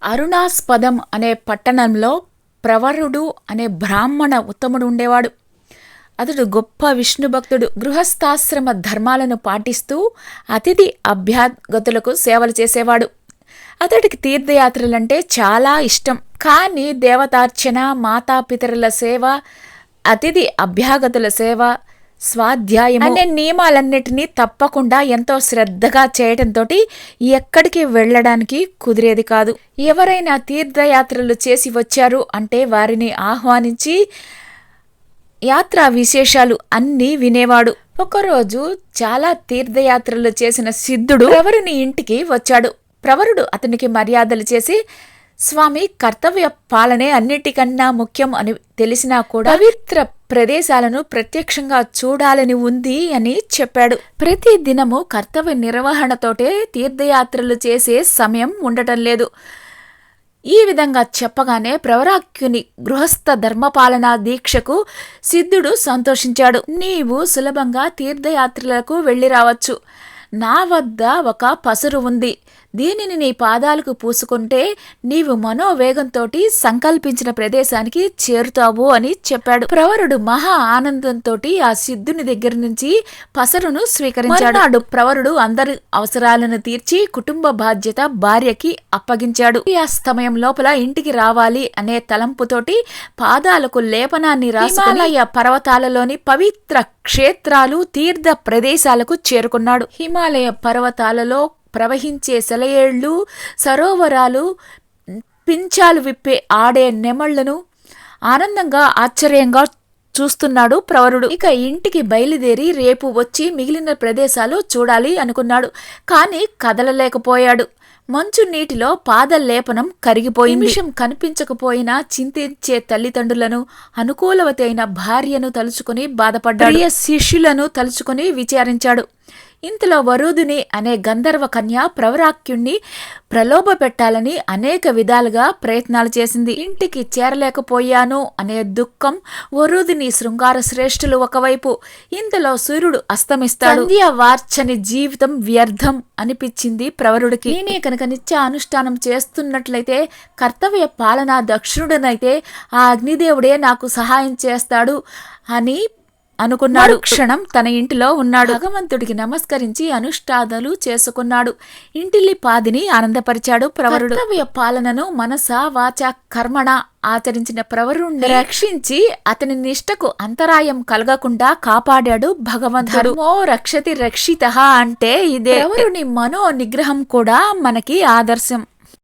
అరుణాస్పదం అనే పట్టణంలో ప్రవరుడు అనే బ్రాహ్మణ ఉత్తముడు ఉండేవాడు. అతడు గొప్ప విష్ణు భక్తుడు. గృహస్థాశ్రమ ధర్మాలను పాటిస్తూ అతిథి అభ్యాగతులకు సేవలు చేసేవాడు. అతడికి తీర్థయాత్రలంటే చాలా ఇష్టం. కానీ దేవతార్చన, మాతాపితరుల సేవ, అతిథి అభ్యాగతుల సేవ, స్వాధ్యాయం అనే నియమాలన్నిటినీ తప్పకుండా ఎంతో శ్రద్ధగా చేయటంతో ఎక్కడికి వెళ్ళడానికి కుదిరేది కాదు. ఎవరైనా తీర్థయాత్రలు చేసి వచ్చారు అంటే వారిని ఆహ్వానించి యాత్రా విశేషాలు అన్నీ వినేవాడు. ఒకరోజు చాలా తీర్థయాత్రలు చేసిన సిద్ధుడు ప్రవరుని ఇంటికి వచ్చాడు. ప్రవరుడు అతనికి మర్యాదలు చేసి, స్వామి, కర్తవ్య పాలనే అన్నిటికన్నా ముఖ్యం అని తెలిసినా కూడా పవిత్ర ప్రదేశాలను ప్రత్యక్షంగా చూడాలని ఉంది అని చెప్పాడు. ప్రతి దినము కర్తవ్య నిర్వహణతోటే తీర్థయాత్రలు చేసే సమయం ఉండటం లేదు. ఈ విధంగా చెప్పగానే ప్రవరాఖ్యుని గృహస్థ ధర్మపాలనా దీక్షకు సిద్ధుడు సంతోషించాడు. నీవు సులభంగా తీర్థయాత్రలకు వెళ్ళి రావచ్చు. నా వద్ద ఒక పసరు ఉంది. దీనిని నీ పాదాలకు పూసుకుంటే నీవు మనోవేగంతో సంకల్పించిన ప్రదేశానికి చేరుతావు అని చెప్పాడు. ప్రవరుడు మహా ఆనందంతో ఆ సిద్ధుని దగ్గర నుంచి పసరును స్వీకరించాడు. ప్రవరుడు అందరి అవసరాలను తీర్చి కుటుంబ బాధ్యత భార్యకి అప్పగించాడు. ఆ సమయం లోపల ఇంటికి రావాలి అనే తలంపుతోటి పాదాలకు లేపనాన్ని రాసి హిమాలయ పర్వతాలలోని పవిత్ర క్షేత్రాలు, తీర్థ ప్రదేశాలకు చేరుకున్నాడు. హిమాలయ పర్వతాలలో ప్రవహించే సెలయేళ్లు, సరోవరాలు, పించాలు విప్పే ఆడే నెమళ్లను ఆనందంగా, ఆశ్చర్యంగా చూస్తున్నాడు ప్రవరుడు. ఇక ఇంటికి బయలుదేరి రేపు వచ్చి మిగిలిన ప్రదేశాలు చూడాలి అనుకున్నాడు. కానీ కదలలేకపోయాడు. మంచు నీటిలో పాదలేపనం కరిగిపోయింది. నిమిషం కనిపించకపోయినా చింతించే తల్లిదండ్రులను, అనుకూలవతి అయిన భార్యను తలుచుకుని బాధపడ్డాడు. ప్రియ శిష్యులను తలుచుకుని విచారించాడు. ఇంతలో వరుదిని అనే గంధర్వ కన్య ప్రవరాఖ్యుణ్ణి ప్రలోభ పెట్టాలని అనేక విధాలుగా ప్రయత్నాలు చేసింది. ఇంటికి చేరలేకపోయాను అనే దుఃఖం వరుదిని శృంగార శ్రేష్ఠులు ఒకవైపు. ఇంతలో సూర్యుడు అస్తమిస్తాడు. వార్చని జీవితం వ్యర్థం అనిపించింది ప్రవరుడికి. నేనే కనుక నిత్య అనుష్ఠానం చేస్తున్నట్లయితే, కర్తవ్య పాలనా దక్షుడనైతే ఆ అగ్నిదేవుడే నాకు సహాయం చేస్తాడు అని అనుకున్నాడు. క్షణం తన ఇంటిలో ఉన్నాడు. భగవంతుడికి నమస్కరించి అనుష్ఠానాలు చేసుకున్నాడు. ఇంటిల్లి పాదిని ఆనందపరిచాడు ప్రవరుడు. కర్తవ్య పాలనను మనస, వాచ, కర్మణ ఆచరించిన ప్రవరుణ్ణి రక్షించి అతని నిష్టకు అంతరాయం కలగకుండా కాపాడాడు భగవంతుడు. ధర్మో రక్షతి రక్షితః అంటే ఇదే. ప్రవరుని మనో నిగ్రహం కూడా మనకి ఆదర్శం.